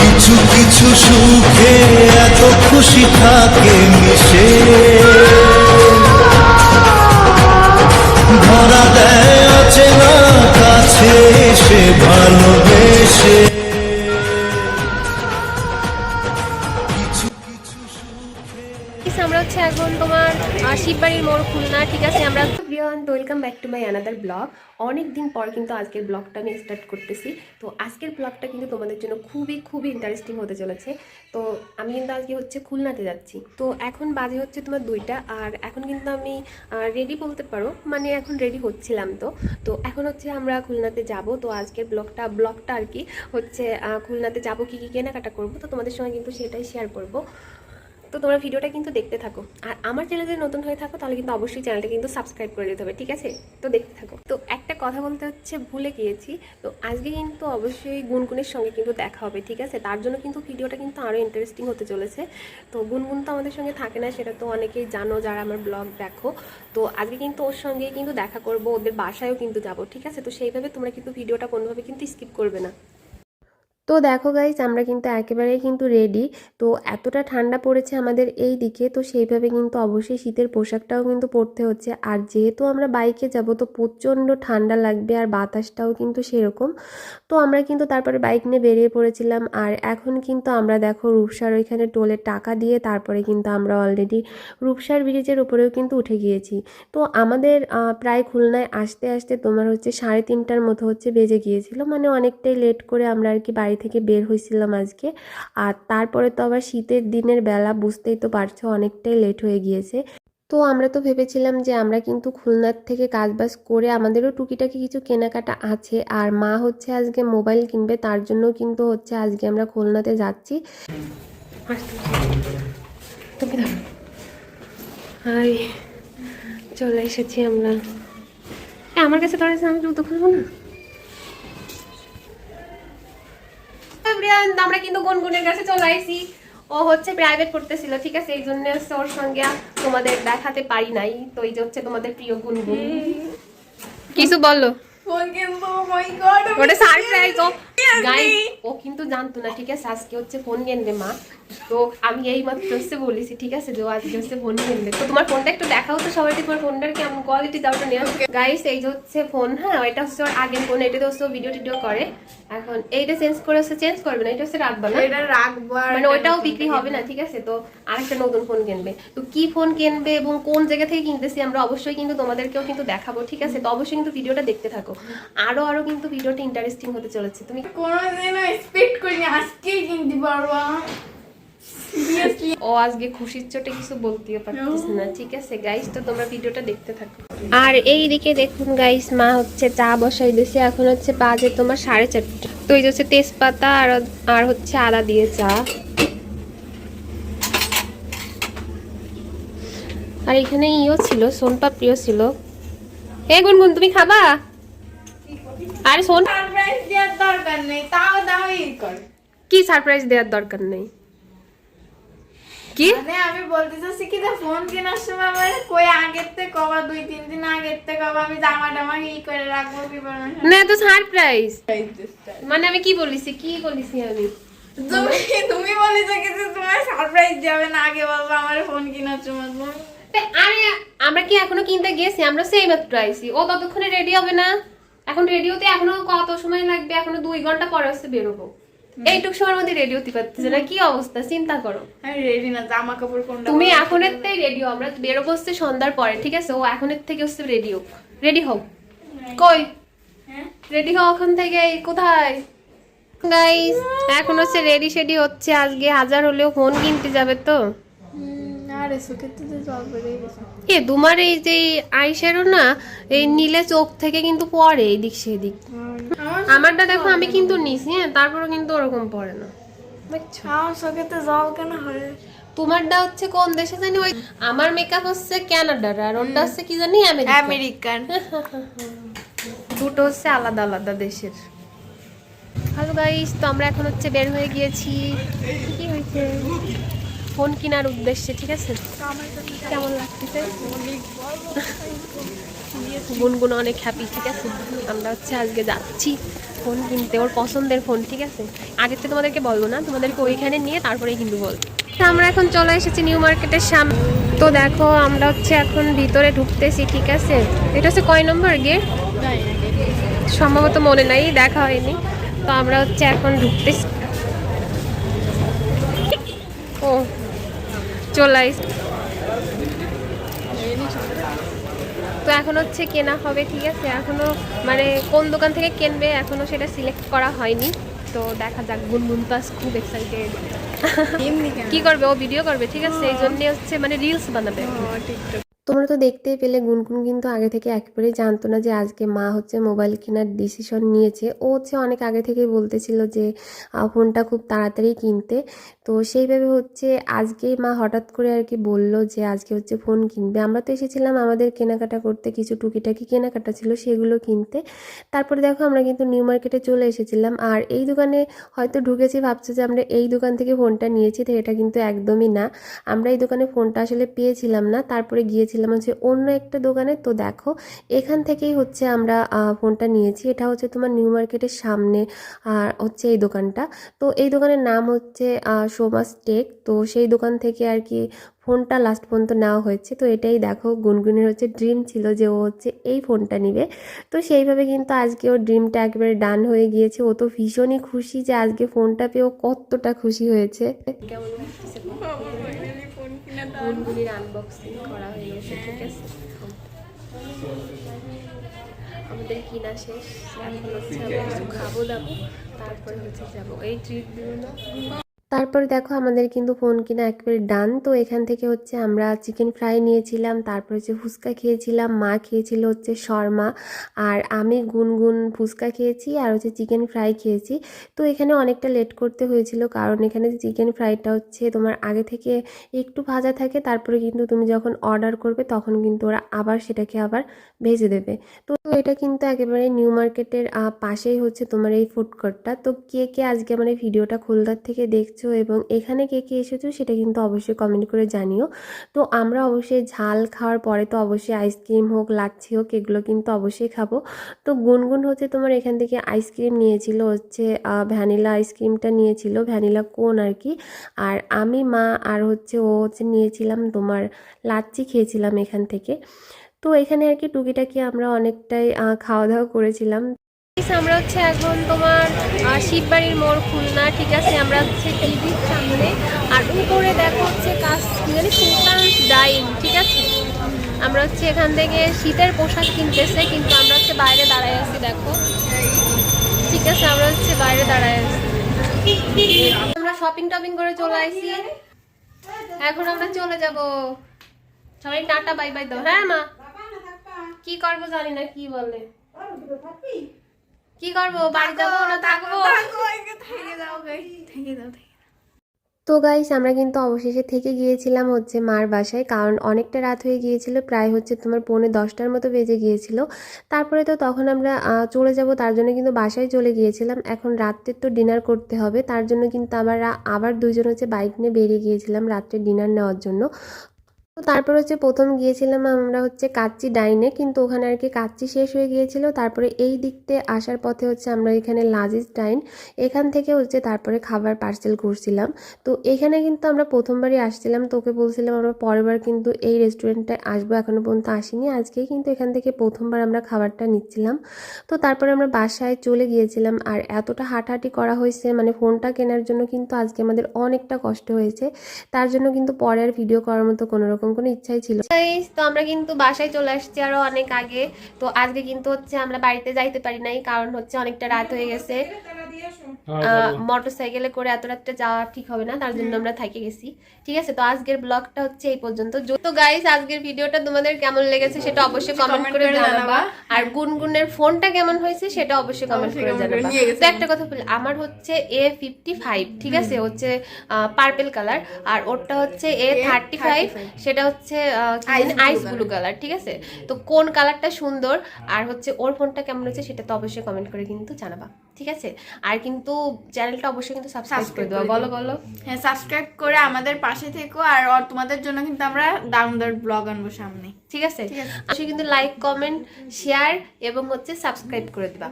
কিছু কিছু সুখে এত খুশি থাকে মিশে, ধরা দেয় অচেনা কাছে এসে ভালোবেসে। আমরা হচ্ছে এখন তোমার শিববাড়ির মোড় খুলনা, ঠিক আছে। আমরা welcome back to my another blog. অনেক দিন পর কিন্তু আজকের ব্লগটা আমি স্টার্ট করতেছি। তো আজকের ব্লগটা কিন্তু তোমাদের জন্য খুবই ইন্টারেস্টিং হতে চলেছে। তো আমি কিন্তু আজকে হচ্ছে খুলনাতে যাচ্ছি। তো এখন বাজে হচ্ছে তোমার 2টা, আর এখন কিন্তু আমি রেডি বলতে পারো, মানে এখন রেডি হচ্ছিলাম। তো এখন হচ্ছে আমরা খুলনাতে যাব। তো আজকের ব্লগটা আর কি হচ্ছে খুলনাতে যাব, কী কেনাকাটা করবো, তো তোমাদের সঙ্গে কিন্তু সেটাই শেয়ার করবো। তো তোমরা ভিডিওটা কিন্তু দেখতে থাকো, আর আমার চ্যানেলে যদি নতুন হয়ে থাকো তাহলে কিন্তু অবশ্যই চ্যানেলটা কিন্তু সাবস্ক্রাইব করে দিতে হবে, ঠিক আছে। তো দেখতে থাকো। তো একটা কথা বলতে হচ্ছে ভুলে গিয়েছি, তো আজকে কিন্তু অবশ্যই গুনগুনের সঙ্গে কিন্তু দেখা হবে, ঠিক আছে। তার জন্য কিন্তু ভিডিওটা কিন্তু আরও ইন্টারেস্টিং হতে চলেছে। তো গুনগুন তো আমাদের সঙ্গে থাকে না, সেটা তো অনেকেই জানো যারা আমার ব্লগ দেখো। তো আজকে কিন্তু ওর সঙ্গে কিন্তু দেখা করব, ওদের বাসায়ও কিন্তু যাব, ঠিক আছে। তো সেইভাবে তোমরা কিন্তু ভিডিওটা কোনোভাবে কিন্তু স্কিপ করবে না। তো দেখো গাইস, আমরা কিন্তু একেবারেই কিন্তু রেডি। তো এতটা ঠান্ডা পড়েছে আমাদের এই দিকে, তো সেইভাবে কিন্তু অবশ্যই শীতের পোশাকটাও কিন্তু পরতে হচ্ছে। আর যেহেতু আমরা বাইকে যাব, তো প্রচণ্ড ঠান্ডা লাগবে, আর বাতাসটাও কিন্তু সেরকম। তো আমরা কিন্তু তারপরে বাইক নিয়ে বেরিয়ে পড়েছিলাম। আর এখন কিন্তু আমরা দেখো রূপসার ওইখানে টোলের টাকা দিয়ে তারপরে কিন্তু আমরা অলরেডি রূপসার ব্রিজের উপরেও কিন্তু উঠে গিয়েছি। তো আমাদের প্রায় খুলনায় আসতে আসতে তোমার হচ্ছে 3:30টার মতো হচ্ছে বেজে গিয়েছিল, মানে অনেকটাই লেট করে আমরা আর কি বাড়ি থেকে বের হয়েছিলাম আজকে। আর তারপরে তো আবার শীতের দিনের বেলা, বুঝতেই তো পারছো অনেকটাই লেট হয়ে গিয়েছে। তো আমরা তো ভেবেছিলাম যে আমরা কিন্তু খুলনার থেকে কাজবাজ করে আমাদেরও টুকিটাকি কিছু কেনাকাটা আছে, আর মা হচ্ছে আজকে মোবাইল কিনবে, তার জন্য কিন্তু হচ্ছে আজকে আমরা খুলনাতে যাচ্ছি। হাই, চলে এসেছি আমরা। আমার কাছে ধরেছে, আমি জুতো খুলবো না। আমরা কিন্তু গুনগুনের কাছে চলে আসি। ও হচ্ছে প্রাইভেট পড়তেছিল, ঠিক আছে, এই জন্য ওর সঙ্গে তোমাদের দেখাতে পারি নাই। তো এই যে হচ্ছে তোমাদের প্রিয় গুনগুন। কিছু বলো। ও কিন্তু জানতো না, ঠিক আছে, আজকে হচ্ছে ফোন কিনবে মা। তো আমি এই মাত্র হচ্ছে বলেছি, ঠিক আছে, যে আজকে হচ্ছে ফোন কিনবে। তো তোমার ফোনটা একটু দেখাও তো সবাইকে, তোমার ফোনটার কেমন কোয়ালিটি, দাও তো নিয়ে। গাইস, এই যে হচ্ছে ফোন, হ্যাঁ, এটা হচ্ছে ওর আগের ফোন, এটাতে হচ্ছে ভিডিও টিডিও করে। এখন এইটা চেঞ্জ করবে না, এটা হচ্ছে রাখবা না, এটা রাখবো, মানে ওইটাও বিক্রি হবে না, ঠিক আছে। তো আরেকটা নতুন ফোন কিনবে। তো কি ফোন কিনবে এবং কোন জায়গা থেকে কিনতেছি আমরা অবশ্যই কিন্তু তোমাদেরকেও কিন্তু দেখাবো, ঠিক আছে। তো অবশ্যই কিন্তু ভিডিওটা দেখতে থাকো, আরো কিন্তু ভিডিওটা ইন্টারেস্টিং হতে চলেছে। তুমি কোনোদিনও এক্সপেক্ট করিনি আজকেই কিনতে পারবো। ও আজকে খুশির চোটে কিছু বলতেও পারতেছে না, ঠিক আছে গাইস। তো তোমরা ভিডিওটা দেখতে থাকো। আর এই দিকে দেখুন গাইস, মা হচ্ছে চা বসাই দিয়েছে। এখন হচ্ছে বাজে তোমার 4:30। তো এই যে হচ্ছে তেজপাতা আর হচ্ছে আদা দিয়ে চা। আর এখানে ইও ছিল, সোনপাপড়িও ছিল। এ গুনগুন, তুমি খাবা? আরে শোন, সারপ্রাইজ দেওয়ার দরকার নেই, তাও কর। কি সারপ্রাইজ দেওয়ার দরকার নেই? কি মানে আমি বলতে চাচ্ছি কি, যে ফোন কেনার সময় আমার কই আগের থেকে কবা, 2-3 দিন আগের থেকে কবা আমি জামা টামা ই করে রাখবো কি বলবো না, তো সারপ্রাইজ মানে আমি কি বলিছি আমি? তুমি বলেছো কি যে তোমার সারপ্রাইজ যাবে না, আগে বলবো আমার ফোন কেনার সময়। আরে আমরা কি এখনো কিনতে গেছি? আমরা সেই মাত্র আইছি। ও ততক্ষণে রেডি হবে না? এখন রেডি হতে এখনো কত সময় লাগবে? এখনো 2 ঘন্টা পরে হচ্ছে বেরোবো। এইটুক সময়ের মধ্যে রেডি হতে পারতেছে না, কি অবস্থা চিন্তা করো। আমি রেডি না, জামা কাপড় কোনটা? তুমি এখনের থেকে রেডি হও, আমরা বেরোবো হচ্ছে সন্ধ্যার পরে, ঠিক আছে। ও এখনের থেকে হচ্ছে রেডি হও। কই রেডি হও এখন থেকে? কোথায় গাইস? এখন হচ্ছে রেডি শেডি হচ্ছে। আজকে হাজার হলেও ফোন কিনতে যাবে তো। আরে সুকেতে তো জল বেরিয়ে গেছে। এ তোমার এই যে আইশ্যাডো না, এই নীলে চোখ থেকে কিন্তু পড়ে এদিক সেদিক। আমারটা দেখো আমি কিন্তু নিছি, হ্যাঁ, তারপরে কিন্তু ওরকম পড়ে না, বুঝছো? আমার সুকেতে জল কেন হয়? তোমারটা হচ্ছে কোন দেশে জানি, ওই আমার মেকআপ হচ্ছে কানাডার, আর ওটা হচ্ছে কি জানি আমেরিকান। দুটো হচ্ছে আলাদা আলাদা দেশের। হ্যালো গাইস, তো আমরা এখন হচ্ছে বের হয়ে গিয়েছি। কি হয়েছে? ফোন কেনার উদ্দেশ্যে, ঠিক আছে। কেমন লাগতেছে? গুনগুন অনেক হ্যাপি, ঠিক আছে। আমরা হচ্ছে আজকে যাচ্ছি ফোন কিনতে, ওর পছন্দের ফোন, ঠিক আছে। আগে তো তোমাদেরকে বলবো না, তোমাদেরকে ওইখানে নিয়ে তারপরেই কিন্তু বলবো। আমরা এখন চলে এসেছি নিউ মার্কেটের সামনে। তো দেখো আমরা হচ্ছে এখন ভিতরে ঢুকতেছি, ঠিক আছে। এটা হচ্ছে কয় নম্বর গেট সম্ভবত মনে নাই, দেখা হয়নি। তো আমরা হচ্ছে এখন ঢুকতেছি। ও চলে আসছি। তো এখন হচ্ছে কেনা হবে, ঠিক আছে। এখনো মানে কোন দোকান থেকে কিনবে এখনো সেটা সিলেক্ট করা হয়নি। তো দেখা যাক। গুনগুন পাস খুব এক্সাইটেড। কি করবে ও? ভিডিও করবে, ঠিক আছে। এই জন্য হচ্ছে মানে রিলস বানাবে। তোমরা তো দেখতেই পেলে গুনগুন কিন্তু আগে থেকে একেবারেই জানতো না যে আজকে মা হচ্ছে মোবাইল কেনার ডিসিশন নিয়েছে। ও হচ্ছে অনেক আগে থেকেই বলতেছিল যে ফোনটা খুব তাড়াতাড়ি কিনতে। তো সেইভাবে হচ্ছে আজকেই মা হঠাৎ করে আর কি বলল যে আজকে হচ্ছে ফোন কিনবে। আমরা তো এসেছিলাম আমাদের কেনাকাটা করতে, কিছু টুকিটাকি কেনাকাটা ছিল সেগুলো কিনতে। তারপরে দেখো আমরা কিন্তু নিউ মার্কেটে চলে এসেছিলাম। আর এই দোকানে হয়তো ঢুকেছি ভাবছো যে আমরা এই দোকান থেকে ফোনটা নিয়েছি, তো এটা কিন্তু একদমই না। আমরা এই দোকানে ফোনটা আসলে পেয়েছিলাম না, তারপরে গিয়েছিলাম হচ্ছে অন্য একটা দোকানে। তো দেখো এখান থেকেই হচ্ছে আমরা ফোনটা নিয়েছি। এটা হচ্ছে তোমার নিউ মার্কেটের সামনে হচ্ছে এই দোকানটা। তো এই দোকানের নাম হচ্ছে সোমাস টেক। তো সেই দোকান থেকে আর কি ফোনটা লাস্ট পর্যন্ত নেওয়া হয়েছে। তো এটাই দেখো গুনগুনের হচ্ছে ড্রিম ছিল যে ও হচ্ছে এই ফোনটা নিবে। তো সেইভাবে কিন্তু আজকে ওর ড্রিমটা একেবারে ডান হয়ে গিয়েছে। ও তো ভীষণই খুশি যে আজকে ফোনটা পেয়ে ও কতটা খুশি হয়েছে। কেমন লাগছে গুনগুনির আনবক্সিং করা হয়ে গেছে, ঠিক আছে। আমাদের কিনা শেষ, এখন হচ্ছে আমরা কিছু খাবো দাবো, তারপরে হচ্ছে যাবো। এই ট্রিট দিব না। তারপরে দেখো আমাদের কিন্তু ফোন কিনা একেবারে ডান। তো এখান থেকে হচ্ছে আমরা চিকেন ফ্রাই নিয়েছিলাম, তারপর হচ্ছে ফুচকা খেয়েছিলাম, মা খেয়েছিল হচ্ছে শর্মা, আর আমি গুনগুন ফুচকা খেয়েছি আর হচ্ছে চিকেন ফ্রাই খেয়েছি। তো এখানে অনেকটা লেট করতে হয়েছিল, কারণ এখানে চিকেন ফ্রাইটা হচ্ছে তোমার আগে থেকে একটু ভাজা থাকে, তারপরে কিন্তু তুমি যখন অর্ডার করবে তখন কিন্তু ওরা আবার সেটাকে আবার ভেজে দেবে। তো এটা কিন্তু একেবারে নিউ মার্কেটের পাশেই হচ্ছে তোমার এই ফুড কোর্টটা। তো কে কে আজকে আমার এই ভিডিওটা খুলনার থেকে দেখছো এবং এখানে কে কে এসেছো সেটা কিন্তু অবশ্যই কমেন্ট করে জানিও। তো আমরা অবশ্যই ঝাল খাওয়ার পরে তো অবশ্যই আইসক্রিম হোক লাচ্ছি হোক এগুলো কিন্তু অবশ্যই খাবো। তো গুনগুন হচ্ছে তোমার এখান থেকে আইসক্রিম নিয়েছিল হচ্ছে ভ্যানিলা আইসক্রিমটা নিয়েছিল, ভ্যানিলা কোন আর কি। আর আমি মা আর হচ্ছে ও হচ্ছে নিয়েছিলাম তোমার লাচ্ছি খেয়েছিলাম এখান থেকে। তো এখানে আর কি টুকিটাকি আমরা অনেকটাই খাওয়া দাওয়া করেছিলাম। আমরা হচ্ছে এখন তোমার শিববাড়ির মোড় খুলনা, ঠিক আছে। আমরা হচ্ছে টিভির সামনে, আর উপরে দেখো হচ্ছে সুলতান ডাইন, ঠিক আছে। আমরা হচ্ছে এখান থেকে শীতের পোশাক কিনতেছে, কিন্তু আমরা হচ্ছে বাইরে দাঁড়ায় আছি, দেখো, ঠিক আছে। আমরা হচ্ছে বাইরে দাঁড়ায় আছি। আমরা শপিং টপিং করে চলে আসি, এখন আমরা চলে যাব। সবাই টাটা বাই বাই দাও। হ্যাঁ মা, কি করবো জানি না, কি বলে কি করবো, বাড়ি যাবো না থাকবো? তো গাইস আমরা কিন্তু অবশেষে থেকে গিয়েছিলাম হচ্ছে মার বাসায়, কারণ অনেকটা রাত হয়ে গিয়েছিল, প্রায় হচ্ছে তোমার 9:45টার মতো বেজে গিয়েছিল। তারপরে তো তখন আমরা চলে যাব, তার জন্য কিন্তু বাসায় চলে গিয়েছিলাম। এখন রাত্রে তো ডিনার করতে হবে, তার জন্য কিন্তু আবার দুইজন হচ্ছে বাইক নিয়ে বেরিয়ে গিয়েছিলাম রাত্রে ডিনার নেওয়ার জন্য। তো তারপর হচ্ছে প্রথম গিয়েছিলাম আমরা হচ্ছে কাচ্চি ডাইনে, কিন্তু ওখানে আর কি কাচ্চি শেষ হয়ে গিয়েছিল। তারপরে এই দিকতে আসার পথে হচ্ছে আমরা এখানে লাজিজ ডাইন, এখান থেকে হচ্ছে তারপরে খাবার পার্সেল করছিলাম। তো এখানে কিন্তু আমরা প্রথমবারই আসছিলাম, তোকে বলছিলাম আমরা পরের বার কিন্তু এই রেস্টুরেন্টটায় আসবো, এখনো পর্যন্ত আসিনি। আজকেই কিন্তু এখান থেকে প্রথমবার আমরা খাবারটা নিচ্ছিলাম। তো তারপরে আমরা বাসায় চলে গিয়েছিলাম, আর এতটা হাঁটাহাঁটি করা হয়েছে মানে ফোনটা কেনার জন্য কিন্তু আজকে আমাদের অনেকটা কষ্ট হয়েছে। তার জন্য কিন্তু পরে আর ভিডিও করার মতো কোনো রকম কোনো ইচ্ছাই ছিল। তো আমরা কিন্তু বাসায় চলে আসছি আরো অনেক আগে। তো আজকে কিন্তু হচ্ছে আমরা বাড়িতে যাইতে পারি নাই, কারণ হচ্ছে অনেকটা রাত হয়ে গেছে। মোটরসাইকেলে করে এত রাত্রে যাওয়া ঠিক হবে না, তার জন্য আমরা থেকে গেছি, ঠিক আছে। তো আজকের ব্লগটা হচ্ছে এই পর্যন্ত। তো গাইস আজকের ভিডিওটা তোমাদের কেমন লেগেছে সেটা অবশ্যই কমেন্ট করে জানাবা, আর গুনগুনের ফোনটা কেমন হয়েছে সেটা অবশ্যই কমেন্ট করে জানাবা। তো একটা কথা বলি, আমার হচ্ছে A55, ঠিক আছে, হচ্ছে পার্পল কালার, আর ওরটা হচ্ছে A35, সেটা হচ্ছে আইস ব্লু কালার, ঠিক আছে। তো কোন কালারটা সুন্দর আর হচ্ছে ওর ফোনটা কেমন হয়েছে সেটা তো অবশ্যই কমেন্ট করে কিন্তু জানাবা। ঠিক আছে। আর কিন্তু চ্যানেলটা অবশ্যই কিন্তু সাবস্ক্রাইব করে দেওয়া, বলো বলো। হ্যাঁ, সাবস্ক্রাইব করে আমাদের পাশে থেকো। আর তোমাদের জন্য কিন্তু আমরা দারুণদার ব্লগ আনবো সামনে, ঠিক আছে। অবশ্যই কিন্তু লাইক, কমেন্ট, শেয়ার এবং হচ্ছে সাবস্ক্রাইব করে দিবা।